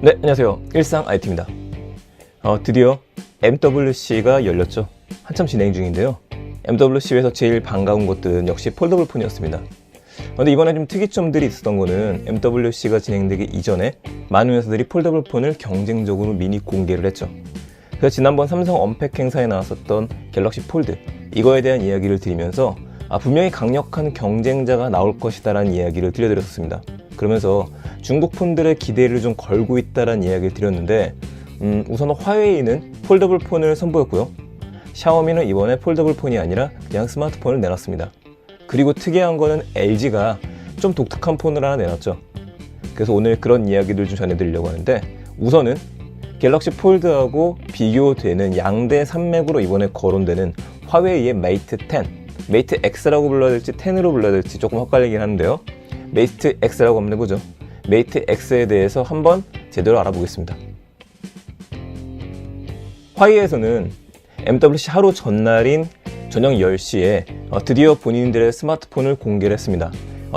네, 안녕하세요. 일상 IT입니다. 드디어 MWC가 열렸죠. 한참 진행 중인데요. MWC에서 제일 반가운 것들은 역시 폴더블 폰이었습니다. 근데 이번에 좀 특이점들이 있었던 거는 MWC가 진행되기 이전에 많은 회사들이 폴더블 폰을 경쟁적으로 미리 공개를 했죠. 그래서 지난번 삼성 언팩 행사에 나왔었던 갤럭시 폴드, 이거에 대한 이야기를 드리면서 분명히 강력한 경쟁자가 나올 것이다 라는 이야기를 들려드렸었습니다. 그러면서 중국 폰들의 기대를 좀 걸고 있다라는 이야기를 드렸는데 우선 화웨이는 폴더블 폰을 선보였고요. 샤오미는 이번에 폴더블 폰이 아니라 그냥 스마트폰을 내놨습니다. 그리고 특이한 거는 LG가 좀 독특한 폰을 하나 내놨죠. 그래서 오늘 그런 이야기들 좀 전해드리려고 하는데, 우선은 갤럭시 폴드하고 비교되는 양대 산맥으로 이번에 거론되는 화웨이의 메이트 10, 메이트 X라고 불러야 될지 10으로 불러야 될지 조금 헷갈리긴 하는데요. 메이트 X라고 하면 되죠. 메이트 X에 대해서 한번 제대로 알아보겠습니다. 화웨이에서는 MWC 하루 전날인 저녁 10시에 드디어 본인들의 스마트폰을 공개를 했습니다.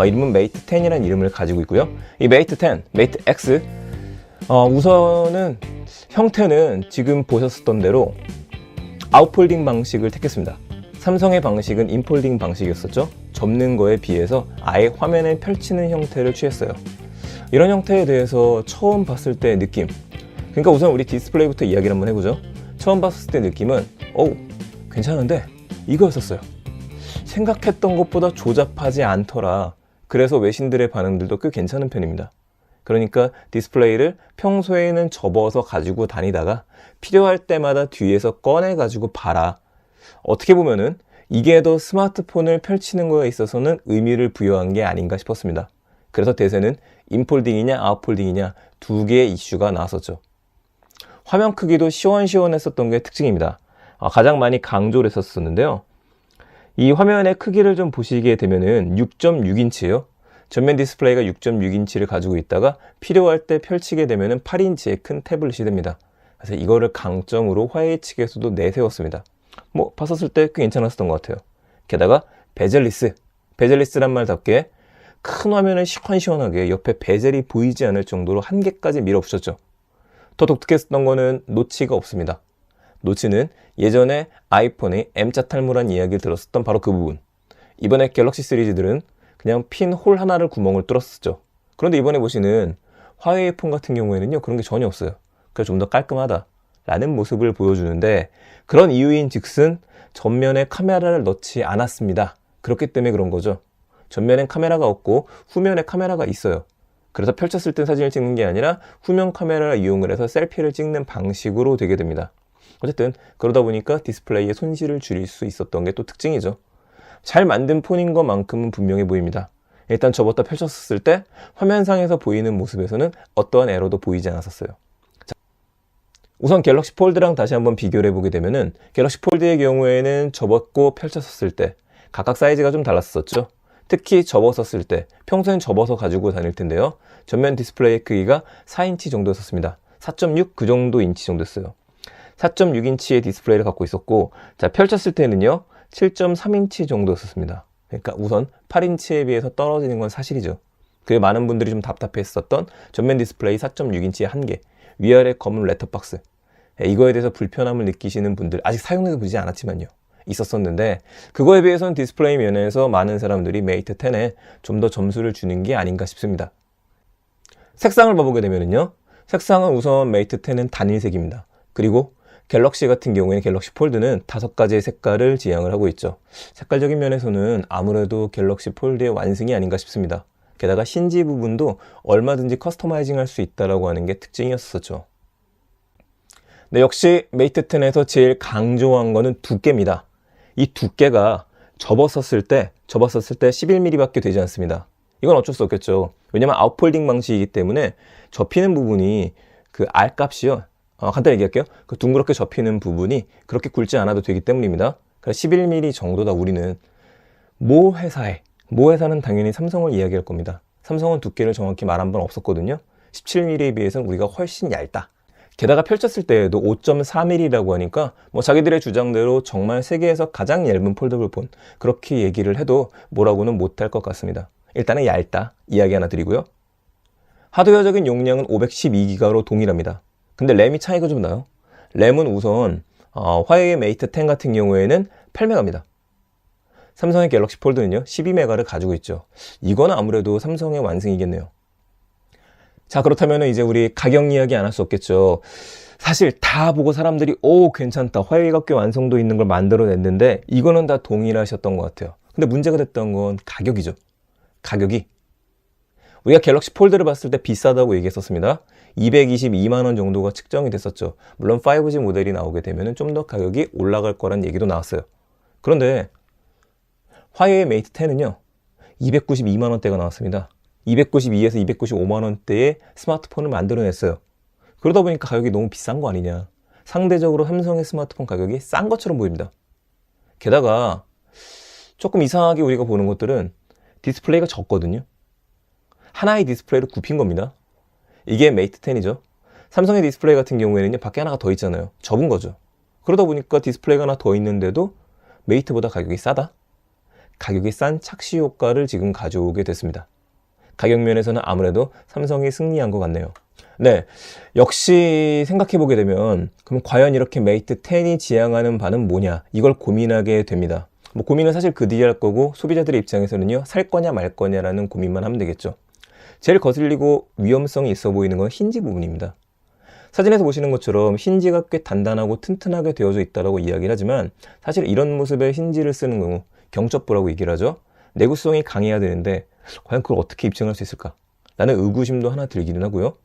이름은 메이트 10이라는 이름을 가지고 있고요. 이 메이트 10, 메이트 X, 우선은 형태는 지금 보셨던 대로 아웃폴딩 방식을 택했습니다. 삼성의 방식은 인폴딩 방식이었었죠. 접는 거에 비해서 아예 화면을 펼치는 형태를 취했어요. 이런 형태에 대해서 처음 봤을 때의 느낌, 그러니까 우선 우리 디스플레이부터 이야기를 한번 해보죠. 처음 봤을 때 느낌은 괜찮은데 이거였었어요. 생각했던 것보다 조잡하지 않더라. 그래서 외신들의 반응들도 꽤 괜찮은 편입니다. 그러니까 디스플레이를 평소에는 접어서 가지고 다니다가 필요할 때마다 뒤에서 꺼내 가지고 봐라. 어떻게 보면은 이게 더 스마트폰을 펼치는 거에 있어서는 의미를 부여한 게 아닌가 싶었습니다. 그래서 대세는 인폴딩이냐 아웃폴딩이냐 두 개의 이슈가 나왔었죠. 화면 크기도 시원시원했었던 게 특징입니다. 가장 많이 강조를 했었는데요. 이 화면의 크기를 좀 보시게 되면은 6.6인치예요. 전면 디스플레이가 6.6인치를 가지고 있다가 필요할 때 펼치게 되면은 8인치의 큰 태블릿이 됩니다. 그래서 이거를 강점으로 화웨이 측에서도 내세웠습니다. 봤었을 때 꽤 괜찮았었던 것 같아요. 게다가 베젤리스란 말답게 큰 화면을 시원시원하게 옆에 베젤이 보이지 않을 정도로 한 개까지 밀어붙였죠. 더 독특했었던 거는 노치가 없습니다. 노치는 예전에 아이폰의 M자 탈모란 이야기를 들었었던 바로 그 부분. 이번에 갤럭시 시리즈들은 그냥 핀 홀 하나를 구멍을 뚫었었죠. 그런데 이번에 보시는 화웨이 폰 같은 경우에는요, 그런 게 전혀 없어요. 그래서 좀 더 깔끔하다 라는 모습을 보여주는데, 그런 이유인 즉슨 전면에 카메라를 넣지 않았습니다. 그렇기 때문에 그런 거죠. 전면엔 카메라가 없고 후면에 카메라가 있어요. 그래서 펼쳤을 때 사진을 찍는 게 아니라 후면 카메라를 이용을 해서 셀피를 찍는 방식으로 되게 됩니다. 어쨌든 그러다 보니까 디스플레이의 손실을 줄일 수 있었던 게 또 특징이죠. 잘 만든 폰인 것만큼은 분명해 보입니다. 일단 접었다 펼쳤을 때 화면상에서 보이는 모습에서는 어떠한 에러도 보이지 않았었어요. 우선 갤럭시 폴드랑 다시 한번 비교를 해보게 되면은 갤럭시 폴드의 경우에는 접었고 펼쳤었을 때 각각 사이즈가 좀 달랐었죠. 특히 접었었을 때, 평소엔 접어서 가지고 다닐 텐데요. 전면 디스플레이 크기가 4인치 정도였었습니다. 4.6 그 정도 인치 정도였어요. 4.6인치의 디스플레이를 갖고 있었고, 자, 펼쳤을 때는요 7.3인치 정도였었습니다. 그러니까 우선 8인치에 비해서 떨어지는 건 사실이죠. 그게 많은 분들이 좀 답답했었던 전면 디스플레이 4.6인치의 한계, 위아래 검은 렛터박스, 이거에 대해서 불편함을 느끼시는 분들, 아직 사용해 보지 않았지만요, 있었었는데, 그거에 비해서는 디스플레이 면에서 많은 사람들이 메이트 10에 좀 더 점수를 주는 게 아닌가 싶습니다. 색상을 봐보게 되면요, 색상은 우선 메이트 10은 단일색입니다. 그리고 갤럭시 같은 경우에는 갤럭시 폴드는 5가지의 색깔을 지향을 하고 있죠. 색깔적인 면에서는 아무래도 갤럭시 폴드의 완승이 아닌가 싶습니다. 게다가 힌지 부분도 얼마든지 커스터마이징 할 수 있다라고 하는 게 특징이었었죠. 네, 역시 메이트 10에서 제일 강조한 거는 두께입니다. 이 두께가 접었었을 때 11mm 밖에 되지 않습니다. 이건 어쩔 수 없겠죠. 왜냐면 아웃폴딩 방식이기 때문에 접히는 부분이 그 R 값이요, 간단히 얘기할게요. 그 둥그렇게 접히는 부분이 그렇게 굵지 않아도 되기 때문입니다. 그래서 11mm 정도다. 우리는 모 회사는 당연히 삼성을 이야기할 겁니다. 삼성은 두께를 정확히 말한 번 없었거든요. 17mm에 비해서는 우리가 훨씬 얇다. 게다가 펼쳤을 때에도 5.4mm라고 하니까 자기들의 주장대로 정말 세계에서 가장 얇은 폴더블 폰, 그렇게 얘기를 해도 뭐라고는 못할 것 같습니다. 일단은 얇다 이야기 하나 드리고요. 하드웨어적인 용량은 512기가로 동일합니다. 근데 램이 차이가 좀 나요. 램은 우선 화웨이 메이트 10 같은 경우에는 8메가입니다. 삼성의 갤럭시 폴드는요 12메가를 가지고 있죠. 이거는 아무래도 삼성의 완승이겠네요. 자, 그렇다면 이제 우리 가격 이야기 안 할 수 없겠죠. 사실 다 보고 사람들이 오 괜찮다, 화웨이가 꽤 완성도 있는 걸 만들어냈는데 이거는 다 동일하셨던 것 같아요. 근데 문제가 됐던 건 가격이죠. 가격이 우리가 갤럭시 폴드를 봤을 때 비싸다고 얘기했었습니다. 222만원 정도가 측정이 됐었죠. 물론 5G 모델이 나오게 되면 좀 더 가격이 올라갈 거란 얘기도 나왔어요. 그런데 화웨이 메이트 10은요 292만원대가 나왔습니다. 292에서 295만원대의 스마트폰을 만들어냈어요. 그러다 보니까 가격이 너무 비싼 거 아니냐. 상대적으로 삼성의 스마트폰 가격이 싼 것처럼 보입니다. 게다가 조금 이상하게 우리가 보는 것들은 디스플레이가 적거든요. 하나의 디스플레이로 굽힌 겁니다. 이게 메이트 10이죠. 삼성의 디스플레이 같은 경우에는 밖에 하나가 더 있잖아요. 접은 거죠. 그러다 보니까 디스플레이가 하나 더 있는데도 메이트보다 가격이 싸다? 가격이 싼 착시 효과를 지금 가져오게 됐습니다. 가격 면에서는 아무래도 삼성이 승리한 것 같네요. 네, 역시 생각해보게 되면 그럼 과연 이렇게 메이트 10이 지향하는 바는 뭐냐, 이걸 고민하게 됩니다. 뭐 고민은 사실 그 뒤에 할 거고 소비자들의 입장에서는요 살 거냐 말 거냐라는 고민만 하면 되겠죠. 제일 거슬리고 위험성이 있어 보이는 건 힌지 부분입니다. 사진에서 보시는 것처럼 힌지가 꽤 단단하고 튼튼하게 되어져 있다고 이야기를 하지만 사실 이런 모습의 힌지를 쓰는 경우 경첩부라고 얘기를 하죠. 내구성이 강해야 되는데 과연 그걸 어떻게 입증할 수 있을까? 라는 의구심도 하나 들기는 하고요.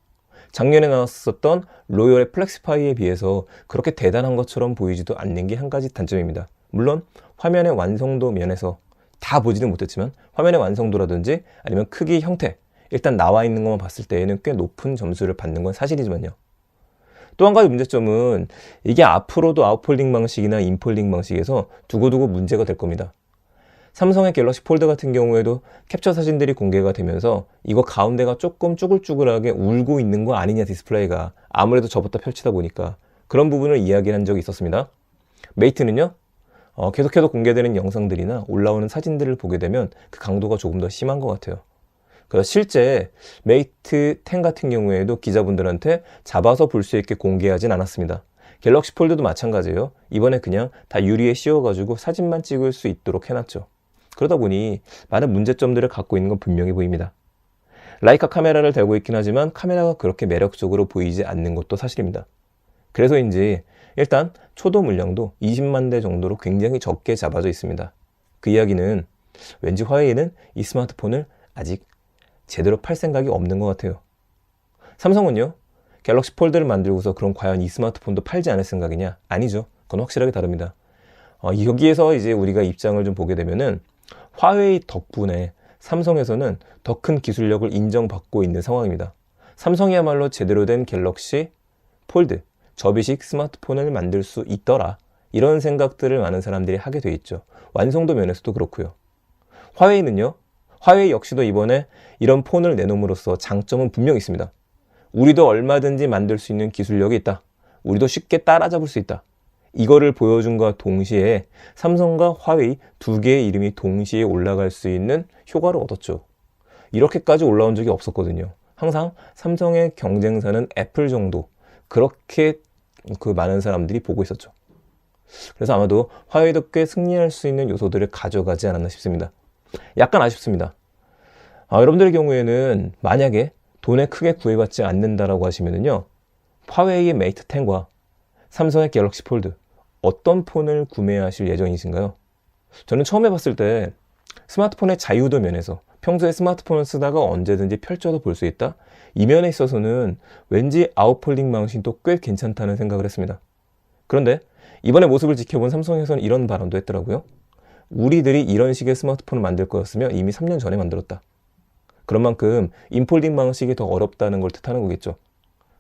작년에 나왔었던 로열의 플렉스파이에 비해서 그렇게 대단한 것처럼 보이지도 않는 게 한 가지 단점입니다. 물론 화면의 완성도 면에서 다 보지는 못했지만 화면의 완성도라든지 아니면 크기, 형태, 일단 나와 있는 것만 봤을 때에는 꽤 높은 점수를 받는 건 사실이지만요. 또 한 가지 문제점은 이게 앞으로도 아웃폴딩 방식이나 인폴딩 방식에서 두고두고 문제가 될 겁니다. 삼성의 갤럭시 폴드 같은 경우에도 캡처 사진들이 공개가 되면서 이거 가운데가 조금 쭈글쭈글하게 울고 있는 거 아니냐, 디스플레이가 아무래도 접었다 펼치다 보니까 그런 부분을 이야기한 적이 있었습니다. 메이트는요 계속해서 공개되는 영상들이나 올라오는 사진들을 보게 되면 그 강도가 조금 더 심한 것 같아요. 그래서 실제 메이트 10 같은 경우에도 기자분들한테 잡아서 볼 수 있게 공개하진 않았습니다. 갤럭시 폴드도 마찬가지예요. 이번에 그냥 다 유리에 씌워가지고 사진만 찍을 수 있도록 해놨죠. 그러다 보니 많은 문제점들을 갖고 있는 건 분명히 보입니다. 라이카 카메라를 달고 있긴 하지만 카메라가 그렇게 매력적으로 보이지 않는 것도 사실입니다. 그래서인지 일단 초도 물량도 20만 대 정도로 굉장히 적게 잡아져 있습니다. 그 이야기는 왠지 화웨이는 이 스마트폰을 아직 제대로 팔 생각이 없는 것 같아요. 삼성은요 갤럭시 폴드를 만들고서 그럼 과연 이 스마트폰도 팔지 않을 생각이냐? 아니죠. 그건 확실하게 다릅니다. 여기에서 이제 우리가 입장을 좀 보게 되면은 화웨이 덕분에 삼성에서는 더 큰 기술력을 인정받고 있는 상황입니다. 삼성이야말로 제대로 된 갤럭시 폴드, 접이식 스마트폰을 만들 수 있더라. 이런 생각들을 많은 사람들이 하게 돼 있죠. 완성도 면에서도 그렇고요. 화웨이는요. 화웨이 역시도 이번에 이런 폰을 내놓음으로써 장점은 분명히 있습니다. 우리도 얼마든지 만들 수 있는 기술력이 있다. 우리도 쉽게 따라잡을 수 있다. 이거를 보여준과 동시에 삼성과 화웨이 두 개의 이름이 동시에 올라갈 수 있는 효과를 얻었죠. 이렇게까지 올라온 적이 없었거든요. 항상 삼성의 경쟁사는 애플 정도, 그렇게 그 많은 사람들이 보고 있었죠. 그래서 아마도 화웨이도 꽤 승리할 수 있는 요소들을 가져가지 않았나 싶습니다. 약간 아쉽습니다. 여러분들의 경우에는 만약에 돈에 크게 구애받지 않는다라고 하시면은요, 화웨이의 메이트 10과 삼성의 갤럭시 폴드 어떤 폰을 구매하실 예정이신가요? 저는 처음에 봤을 때 스마트폰의 자유도 면에서 평소에 스마트폰을 쓰다가 언제든지 펼쳐서 볼 수 있다? 이 면에 있어서는 왠지 아웃폴딩 방식도 꽤 괜찮다는 생각을 했습니다. 그런데 이번에 모습을 지켜본 삼성에서는 이런 발언도 했더라고요. 우리들이 이런 식의 스마트폰을 만들 거였으면 이미 3년 전에 만들었다. 그런 만큼 인폴딩 방식이 더 어렵다는 걸 뜻하는 거겠죠.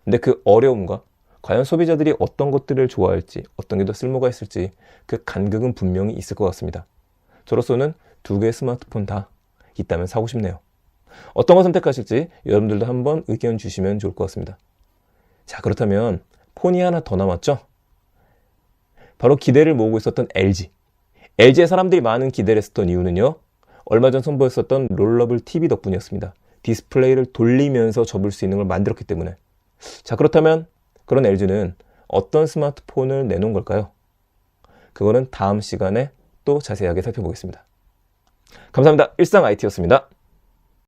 근데 그 어려움과 과연 소비자들이 어떤 것들을 좋아할지, 어떤 게 더 쓸모가 있을지 그 간극은 분명히 있을 것 같습니다. 저로서는 두 개의 스마트폰 다 있다면 사고 싶네요. 어떤 거 선택하실지 여러분들도 한번 의견 주시면 좋을 것 같습니다. 자, 그렇다면 폰이 하나 더 남았죠? 바로 기대를 모으고 있었던 LG. LG에 사람들이 많은 기대를 했었던 이유는요, 얼마 전 선보였었던 롤러블 TV 덕분이었습니다. 디스플레이를 돌리면서 접을 수 있는 걸 만들었기 때문에. 자, 그렇다면 그런 LG는 어떤 스마트폰을 내놓은 걸까요? 그거는 다음 시간에 또 자세하게 살펴보겠습니다. 감사합니다. 일상 IT였습니다.